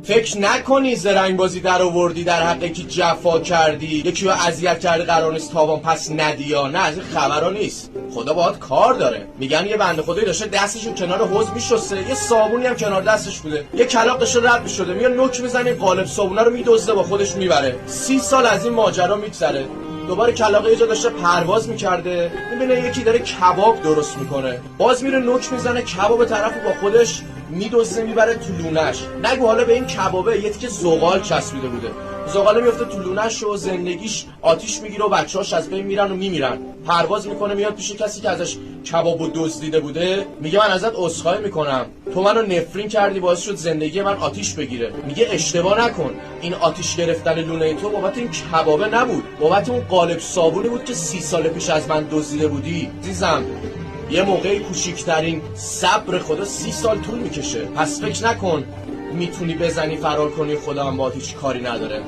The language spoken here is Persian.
فکر نکنی زرنگ بازی در آوردی در حق یکی جفا کردی، یکی رو اذیت کردی قرار نیست تاوان پس ندی یا نه، از این خبرا نیست. خدا باهات کار داره. میگن یه بنده خدایی داشته دستشو کنار حوض میشسته، یه صابونی هم کنار دستش بوده، یه کلاغ داشته رد میشده، میاد نوک میزنه قالب صابونه رو میدزده با خودش میبره. 30 سال از این ماجرا میگذره. دوباره کلاغه یه جا داشته پرواز میکرده، میبینه یکی داره کباب درست میکنه، باز میره نوک میزنه کباب طرفو با خودش میدزده میبره تو لونش. نگو حالا به این کبابه یه تیکه زغال چسبیده بوده، زغاله میفته تو لونش و زندگیش آتیش میگیره و بچه‌هاش از بین میرن و میمیرن. پرواز میکنه میاد پیش کسی که ازش کبابو دزدیده بوده، میگه من ازت عذرخواهی میکنم، تو منو نفرین کردی باعث شد زندگی من آتیش بگیره. میگه اشتباه نکن، این آتیش گرفتن لونه تو بابت این کبابه نبود، بابت اون قالب صابونی بود که 30 سال پیش از من دزدیده بودی. عزیزم یه موقعی کوچیکترین صبر خدا 30 سال طول میکشه، پس فکر نکن میتونی بزنی فرار کنی، خدا هم باهات هیچ کاری نداره.